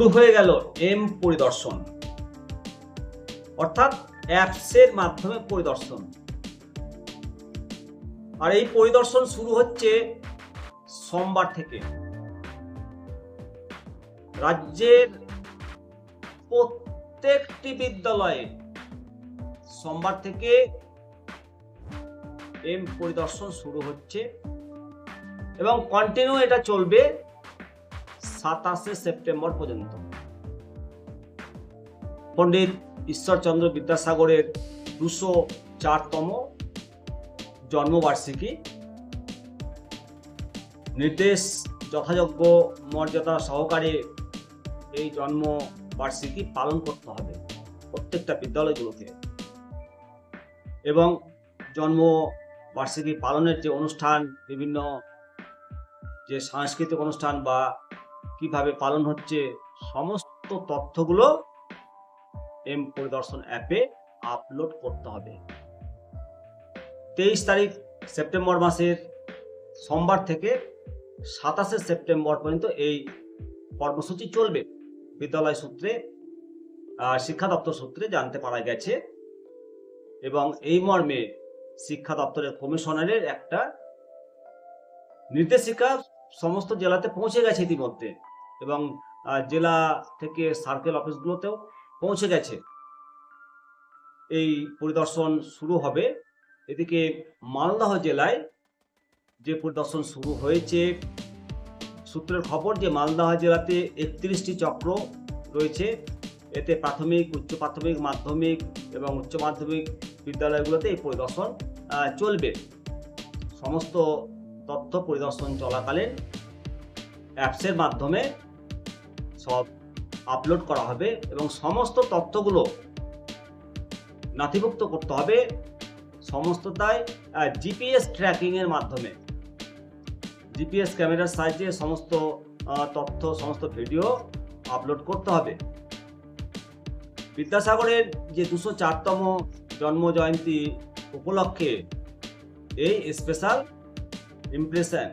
শুরু হয়ে গেল এম পরিদর্শন, অর্থাৎ অ্যাপসের মাধ্যমে পরিদর্শন। আর এই পরিদর্শন শুরু হচ্ছে সোমবার থেকে। রাজ্যের প্রত্যেকটি বিদ্যালয়ে সোমবার থেকে এম পরিদর্শন শুরু হচ্ছে এবং কন্টিনিউ এটা চলবে 27শে সেপ্টেম্বর পর্যন্ত। পণ্ডিত ঈশ্বরচন্দ্র বিদ্যাসাগরের 204তম জন্মবার্ষিকী। নির্দেশ যথাযোগ্য মর্যাদা সহকারে এই জন্মবার্ষিকী পালন করতে হবে প্রত্যেকটা বিদ্যালয়গুলোতে। এবং জন্মবার্ষিকী পালনের যে অনুষ্ঠান, বিভিন্ন যে সাংস্কৃতিক অনুষ্ঠান বা কিভাবে পালন হচ্ছে, সমস্ত তথ্যগুলো এম পরিদর্শন অ্যাপে আপলোড করতে হবে। 23 তারিখ সেপ্টেম্বর মাসের সোমবার থেকে 27শে সেপ্টেম্বর পর্যন্ত এই কর্মসূচি চলবে। বিদ্যালয় সূত্রে, শিক্ষা দপ্তর সূত্রে জানতে পারা গেছে এবং এই মর্মে শিক্ষা দপ্তরের কমিশনারের একটা নির্দেশিকা সমস্ত জেলাতে পৌঁছে গেছে ইতিমধ্যে এবং জেলা থেকে সার্কেল অফিসগুলোতেও পৌঁছে গেছে। এই পরিদর্শন শুরু হবে। এদিকে মালদহ জেলায় যে পরিদর্শন শুরু হয়েছে, সূত্রের খবর যে মালদহ জেলাতে 31টি চক্র রয়েছে। এতে প্রাথমিক, উচ্চ প্রাথমিক, মাধ্যমিক এবং উচ্চ মাধ্যমিক বিদ্যালয়গুলোতে এই পরিদর্শন চলবে। সমস্ত তথ্য পরিদর্শন চলাকালীন অ্যাপসের মাধ্যমে সব আপলোড করা হবে এবং সমস্ত তথ্যগুলো নথিভুক্ত করতে হবে সমস্তটাই জিপিএস ট্র্যাকিং এর মাধ্যমে। জিপিএস ক্যামেরার সাহায্যে সমস্ত তথ্য, সমস্ত ভিডিও আপলোড করতে হবে। বিদ্যাসাগরের যে 204তম জন্ম জয়ন্তী উপলক্ষে এই স্পেশাল ইমপ্রেশন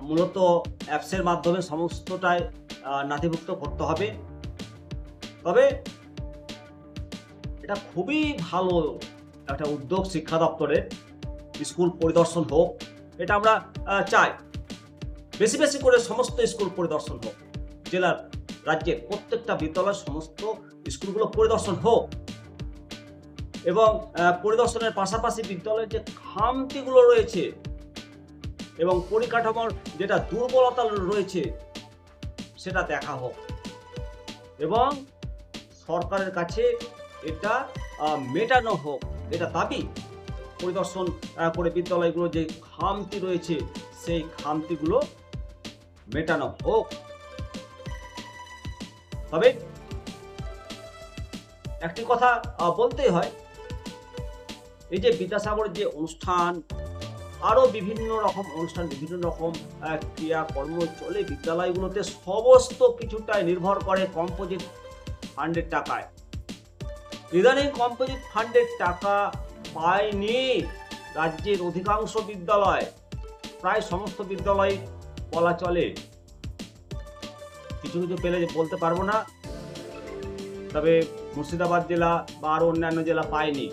মূলত অ্যাপসের মাধ্যমে সমস্তটাই নথিভুক্ত করতে হবে। তবে এটা খুবই ভালো একটা উদ্যোগ শিক্ষা দপ্তরের। স্কুল পরিদর্শন হোক, এটা আমরা চাই। বেশি বেশি করে সমস্ত স্কুল পরিদর্শন হোক, জেলার, রাজ্যের প্রত্যেকটা বিদ্যালয়, সমস্ত স্কুলগুলো পরিদর্শন হোক এবং পরিদর্শনের পাশাপাশি বিদ্যালয়ের যে খামতিগুলো রয়েছে এবং পরিকাঠামোর যেটা দুর্বলতা রয়েছে সেটা দেখা হোক এবং সরকারের কাছে এটা মেটানো হোক, এটা দাবি। পরিদর্শন করে বিদ্যালয়গুলো যে খামতি রয়েছে সেই খামতিগুলো মেটানো হোক। তবে একটি কথা বলতেই হয়, এই যে বিদ্যাসাগরের যে অনুষ্ঠান, আরো বিভিন্ন রকম অনুষ্ঠান, বিভিন্ন রকম ক্রিয়াকর্ম চলে বিদ্যালয়গুলোতে, সমস্ত কিছুটাই নির্ভর করে কম্পোজিট ফান্ডের টাকায়। ইদানিং কম্পোজিট ফান্ডের টাকা পায়নি রাজ্যের অধিকাংশ বিদ্যালয়, প্রায় সমস্ত বিদ্যালয় বলা চলে। কিছু কিছু পেলে বলতে পারবো না, তবে মুর্শিদাবাদ জেলা বা আরো অন্যান্য জেলা পায়নি।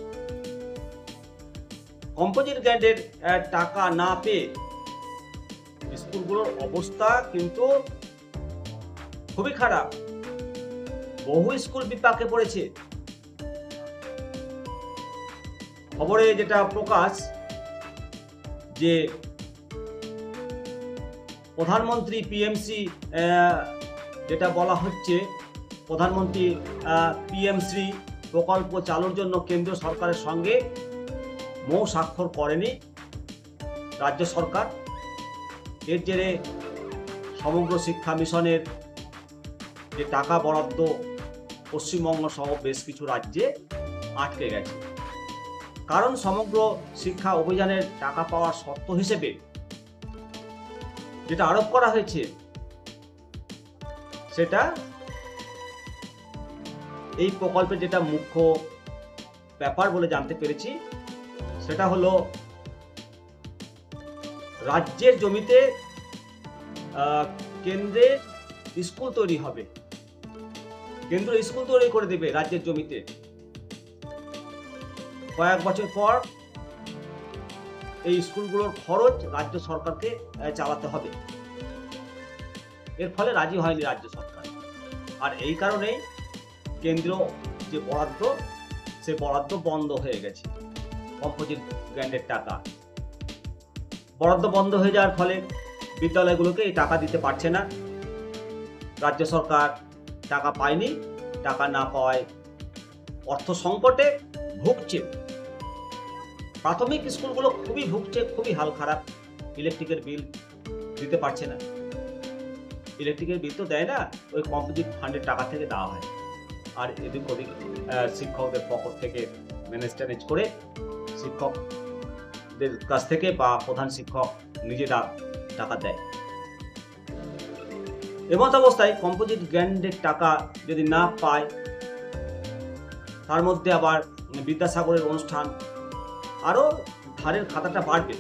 কম্পোজিট গ্র্যান্টের টাকা না পেয়ে স্কুলগুলোর অবস্থা কিন্তু খুবই খারাপ। বহু স্কুল বিপাকে পড়েছে। খবরে যেটা প্রকাশ, যে প্রধানমন্ত্রী পিএমসি, যেটা বলা হচ্ছে প্রধানমন্ত্রী পিএমসি প্রকল্প চালুর জন্য কেন্দ্রীয় সরকারের সঙ্গে মৌ স্বাক্ষর করেনি রাজ্য সরকার। এর জেরে সমগ্র শিক্ষা মিশনের যে টাকা বরাদ্দ পশ্চিমবঙ্গ সহ বেশ কিছু রাজ্যে আটকে গেছে। কারণ সমগ্র শিক্ষা অভিযানের টাকা পাওয়ার শর্ত হিসেবে যেটা আরোপ করা হয়েছে, সেটা এই প্রকল্পের যেটা মুখ্য ব্যাপার বলে জানতে পেরেছি, সেটা হলো রাজ্যের জমিতে কেন্দ্রের স্কুল তৈরি হবে, কেন্দ্র স্কুল তৈরি করে দেবে রাজ্যের জমিতে। কয়েক বছর পর এই স্কুলগুলোর খরচ রাজ্য সরকারকে চালাতে হবে। এর ফলে রাজি হয়নি রাজ্য সরকার। আর এই কারণেই কেন্দ্র যে বরাদ্দ, সে বরাদ্দ বন্ধ হয়ে গেছে। কম্পোজিট গ্র্যান্টের টাকা বরাদ্দ বন্ধ হয়ে যাওয়ার ফলে বিদ্যালয়গুলোকে এই টাকা দিতে পারছে না। রাজ্য সরকার টাকা পায়নি, টাকা না পাওয়ায় অর্থ সংকটে ভুগছে। প্রাথমিক স্কুলগুলো খুবই ভুগছে, খুবই হাল খারাপ। ইলেকট্রিকের বিল দিতে পারছে না। ইলেকট্রিকের বিল তো দেয় না, ওই কম্পোজিট ফান্ডের টাকা থেকে দেওয়া হয়। আর এদিক ওদিক শিক্ষকদের পকেট থেকে ম্যানেজ করে শিক্ষকদের কাছ থেকে বা প্রধান শিক্ষক নিজেরা টাকা দেয়। এমত অবস্থায় কম্পোজিট গ্র্যান্টের টাকা যদি না পায়, তার মধ্যে আবার বিদ্যাসাগরের অনুষ্ঠান, আরও ধারের খাতাটা বাড়বে।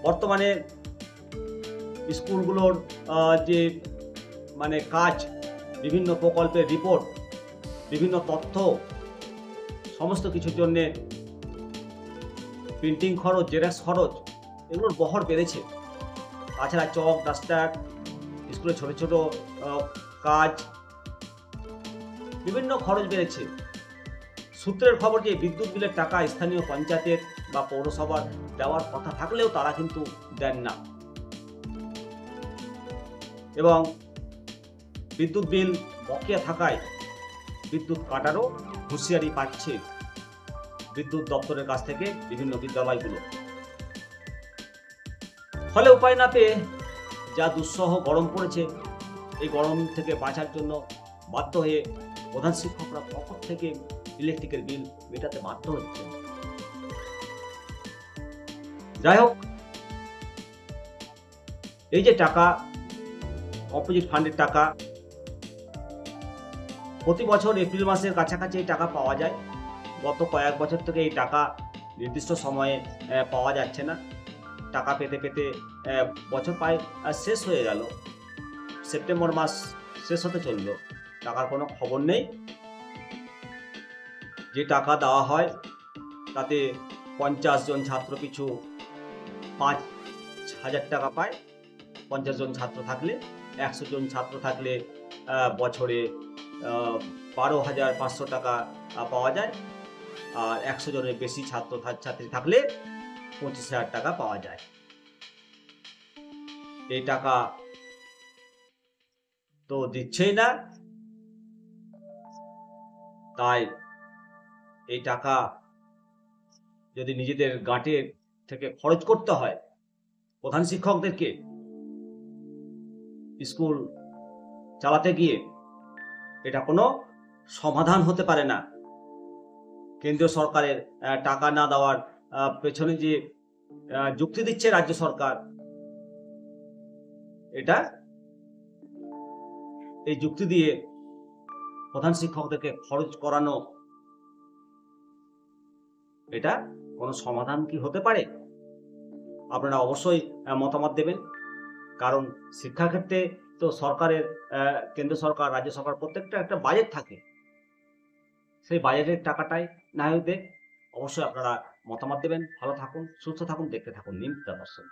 বর্তমানে স্কুলগুলোর যে কাজ, বিভিন্ন প্রকল্পের রিপোর্ট, বিভিন্ন তথ্য, সমস্ত কিছুর জন্যে প্রিন্টিং খরচ, জেরক্স খরচ, এগুলোর বহর বেড়েছে। তাছাড়া চক, ডাস্টার, স্কুলের ছোট ছোট কাজ, বিভিন্ন খরচ বেড়েছে। সূত্রের খবর যে বিদ্যুৎ বিলের টাকা স্থানীয় পঞ্চায়েতের বা পৌরসভার দেওয়ার কথা থাকলেও তারা কিন্তু দেন না, এবং বিদ্যুৎ বিল বকেয়া থাকায় বিদ্যুৎ কাটারও হুঁশিয়ারি পাচ্ছে বিদ্যুৎ দপ্তরের কাছ থেকে বিভিন্ন বিদ্যালয়গুলো। ফলে উপায় না পেয়ে যা দুঃসহ গরম পড়েছে, এই গরম থেকে বাঁচার জন্য বাধ্য হয়ে প্রধান শিক্ষকরা পকেট থেকে ইলেকট্রিকের বিল মেটাতে বাধ্য হচ্ছে। যাই হোক, এই যে টাকা, কম্পোজিট ফান্ডের টাকা, প্রতি বছর এপ্রিল মাসের কাছাকাছি এই টাকা পাওয়া যায়। গত কয়েক বছর থেকে এই টাকা নির্দিষ্ট সময়ে পাওয়া যাচ্ছে না। টাকা পেতে পেতে বছর প্রায় শেষ হয়ে গেল। সেপ্টেম্বর মাস শেষ হতে চলল, টাকার কোনো খবর নেই। যে টাকা দেওয়া হয় তাতে 50 জন ছাত্র পিছু 5,000 টাকা পায়। 50 জন ছাত্র থাকলে, 100 জন ছাত্র থাকলে বছরে 12,500 টাকা পাওয়া যায়। আর 100 জনের বেশি ছাত্রী থাকলে 25,000 টাকা পাওয়া যায়। এই টাকা তো দিচ্ছেই না, তাই এই টাকা যদি নিজেদের গাঁটে থেকে খরচ করতে হয় প্রধান শিক্ষকদেরকে স্কুল চালাতে গিয়ে, এটা কোনো সমাধান হতে পারে না। কেন্দ্রীয় সরকারের টাকা না দেওয়ার পেছনে যে যুক্তি দিচ্ছে রাজ্য সরকার, এই যুক্তি দিয়ে প্রধান শিক্ষকদেরকে খরচ করানো, এটা কোনো সমাধান কি হতে পারে? আপনারা অবশ্যই মতামত দেবেন, কারণ শিক্ষাক্ষেত্রে তো সরকারের, কেন্দ্র সরকার, রাজ্য সরকার প্রত্যেকটা একটা বাজেট থাকে। সেই বাজেটের টাকাটাই না হয় দেখ। অবশ্যই আপনারা মতামত দেবেন। ভালো থাকুন, সুস্থ থাকুন, দেখতে থাকুন নিম দর্শন।